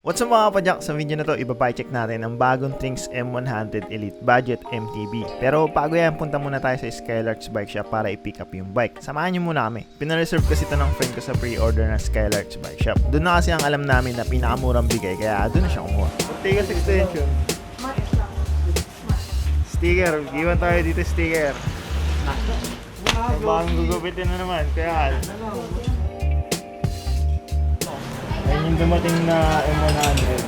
What's up mga kapadyak? Sa video na to, ibabike-check natin ang bagong Trinx M100 Elite Budget MTB. Pero bago yan, punta muna tayo sa Skylarks Bike Shop para i-pick up yung bike. Samahan nyo muna kami. Pinareserve kasi ito ng friend ko sa pre-order ng Skylarks Bike Shop. Doon na kasi ang alam namin na pinakamurang bigay, kaya doon na siya kumuha. Tigas extension. Sticker, iwan tayo dito sticker. Bang gugupitin na naman, kaya ayun yung dumating na M100.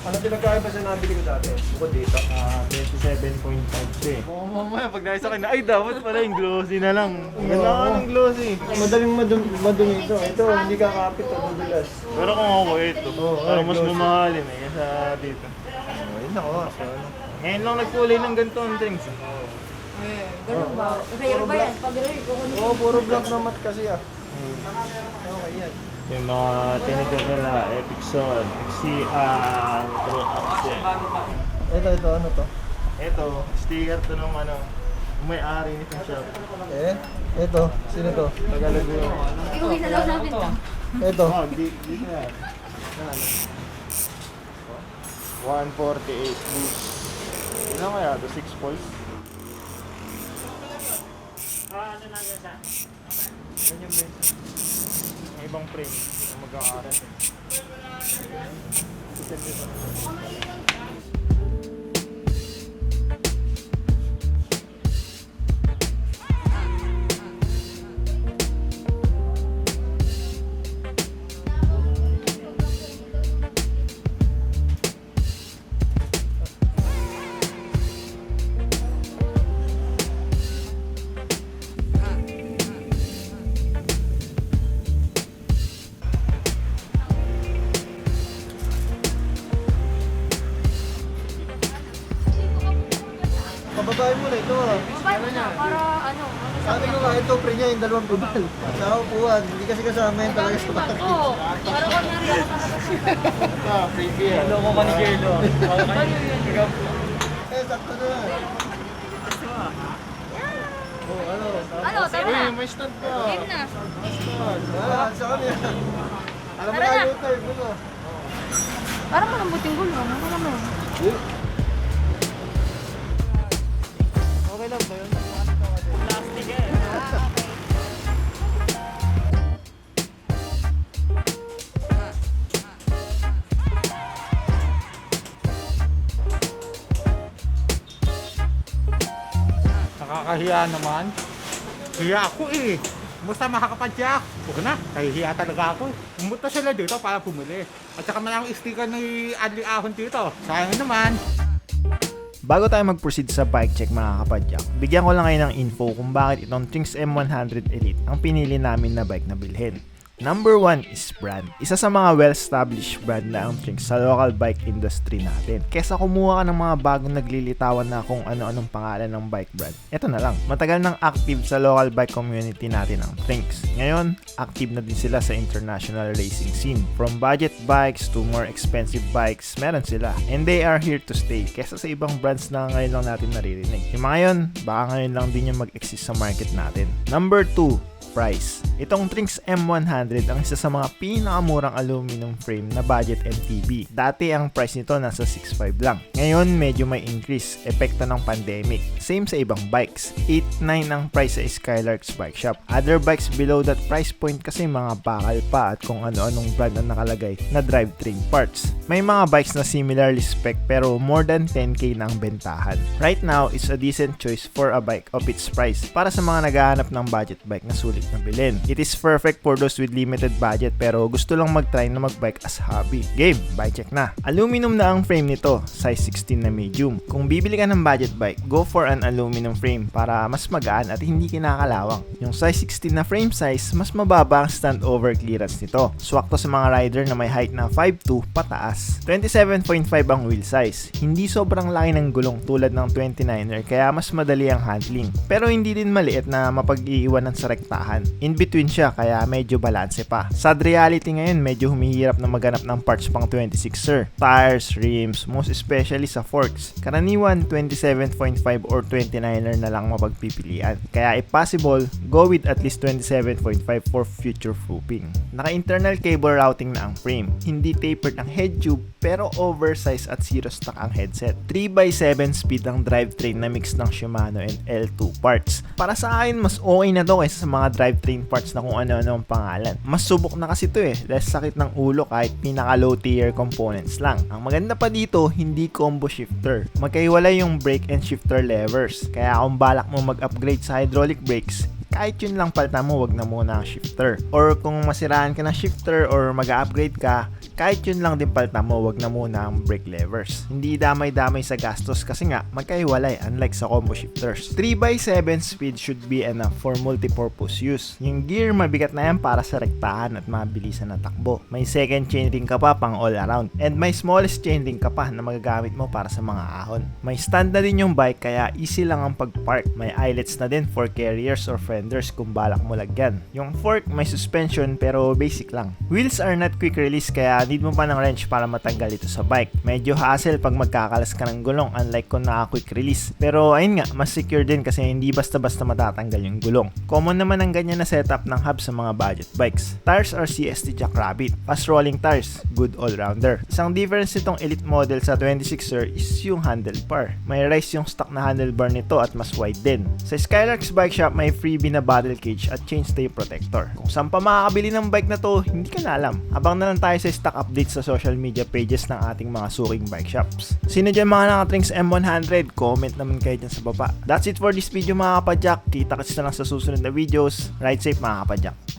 Ano pinagkaiba sa nabili ko dati? Bukod dito. 27.5 eh. Oo, mamaya pag nais akin na, ay dapat pala yung glossy na lang. Ganda ka ng glossy. Madaling madumi ito. Ito, hindi kakapit ito, madulas. Pero kung ako ito, parang mas mamahalin eh, kaysa dito. Ayun ako. Ngayon lang nagkulay ng ganito ang Trinx. Ganun ba? Rare ba yan? Pag rare, kukunin Oo, puro black na mat kasi ah. Okay yan. Yung mga tinitir nila, Epic Son, XCR, Ito, ano to? Ito, sticker to ng ano, may-ari nitong shop. Ito, sino to? Tagalog yun. Iuwi na lang namin to. Ito. Oh, dito yan. 148 boost. Ilan kaya ito? 6 pulse? Ano na yan siya? Ganyan ba yun? Ang ibang frame na magkakaroon. Pababae mo na ito ah. Mabay mo na, para ano. Sabi ko nga ito, pre niya yung dalawang pedal. Sa upuan, hindi kasi kasama yun talaga sa bakit. Oo, para ko nari ako talaga. Freebie yan. Ano ko ka ni Jello? Sakto na. Oh, ano? Ano, tara na. Uy, may stand pa. Game na. Sa kanya. Alam mo Tara na, na. yung time mo. Parang malambuting gulo. Ano ka naman? Okay lang ba yun? Plastic eh. Nakakahiya naman. Hiya ako eh. Basta makakapadyak. Huwag na, kahihiya talaga ako eh. Pumunta sila dito para bumili. At saka malang sticker ni Adli Ahon dito. Sayang naman. Bago tayo mag-proceed sa bike check mga kapadyak, bigyan ko lang kayo ng info kung bakit itong Trinx M100 Elite ang pinili namin na bike na bilhin. Number 1 is brand. Isa sa mga well-established brand na ang Trinx sa local bike industry natin. Kesa kumuha ka ng mga bagong naglilitawan na kung ano-anong pangalan ng bike brand. Ito na lang. Matagal nang active sa local bike community natin ang Trinx. Ngayon, active na din sila sa international racing scene. From budget bikes to more expensive bikes, meron sila. And they are here to stay. Kesa sa ibang brands na ngayon lang natin naririnig. Yung mga yun, baka ngayon lang din yung mag-exist sa market natin. Number 2, price. Itong Trinx M100 ang isa sa mga pinakamurang aluminum frame na budget MTB. Dati ang price nito nasa 6.5 lang. Ngayon medyo may increase, epekto ng pandemic. Same sa ibang bikes. 8.9 ang price sa Skylarks Bike Shop. Other bikes below that price point kasi mga bakal pa at kung ano-anong brand ang nakalagay na drivetrain parts. May mga bikes na similarly spec pero more than 10k na ang bentahan. Right now, it's a decent choice for a bike of its price para sa mga naghahanap ng budget bike na sulit na bilhin. It is perfect for those with limited budget pero gusto lang mag-try na mag-bike as hobby. Game, bike check na. Aluminum na ang frame nito, size 16 na medium. Kung bibili ka ng budget bike, go for an aluminum frame para mas magaan at hindi kinakalawang. Yung size 16 na frame size, mas mababa ang standover clearance nito. Swakto sa mga rider na may height na 5'2" pataas. 27.5 ang wheel size. Hindi sobrang laki ng gulong tulad ng 29er kaya mas madali ang handling. Pero hindi din maliit na mapag-iiwanan sa rektahan. In between in-between siya kaya medyo balanse pa. Sad reality ngayon, medyo humihirap na maghanap ng parts pang 26er. Tires, rims, most especially sa forks. Karaniwan 27.5 or 29er na lang mapagpipilian. Kaya if possible, go with at least 27.5 for future proofing. Naka-internal cable routing na ang frame. Hindi tapered ang head tube pero oversized at zero stock ang headset. 3x7 speed ang drivetrain na mix ng Shimano and L2 parts. Para sa akin, mas okay na to kaysa sa mga drivetrain parts na kung ano-ano ang pangalan. Mas subok na kasi to dahil sakit ng ulo kahit pinaka low tier components lang. Ang maganda pa dito, hindi combo shifter. Magkaiwalay yung brake and shifter levers. Kaya kung balak mo mag-upgrade sa hydraulic brakes, kahit yun lang palitan mo, wag na muna ang shifter. Or kung masiraan ka ng shifter or mag-upgrade ka, kahit yun lang din palitan mo, wag na muna ang brake levers. Hindi damay-damay sa gastos kasi nga magkaiwalay unlike sa combo shifters. 3x7 speed should be enough for multi-purpose use. Yung gear mabigat na yan para sa rektahan at mabilisan na takbo. May second chainring ka pa pang all around. And may smallest chainring ka pa na magagamit mo para sa mga ahon. May stand na din yung bike kaya easy lang ang pag-park. May eyelets na din for carriers or fenders kung balak mo lagyan. Yung fork may suspension pero basic lang. Wheels are not quick release kaya need mo pa ng wrench para matanggal ito sa bike. Medyo hassle pag magkakalas ka ng gulong unlike kung naka-quick release. Pero ayun nga, mas secure din kasi hindi basta-basta matatanggal yung gulong. Common naman ang ganyan na setup ng hub sa mga budget bikes. Tires are CST Jackrabbit. Fast rolling tires, good all-rounder. Isang difference nitong Elite model sa 26er is yung handlebar. May rise yung stock na handlebar nito at mas wide din. Sa Skylarks Bike Shop may freebie na bottle cage at chainstay protector. Kung saan pa makakabili ng bike na to, hindi ka na alam. Abang na lang tayo sa stock updates sa social media pages ng ating mga suking bike shops. Sino dyan mga nakatrings M100? Comment naman kayo dyan sa baba. That's it for this video mga kapadyak. Kita-kits na lang sa susunod na videos. Ride safe mga kapadyak.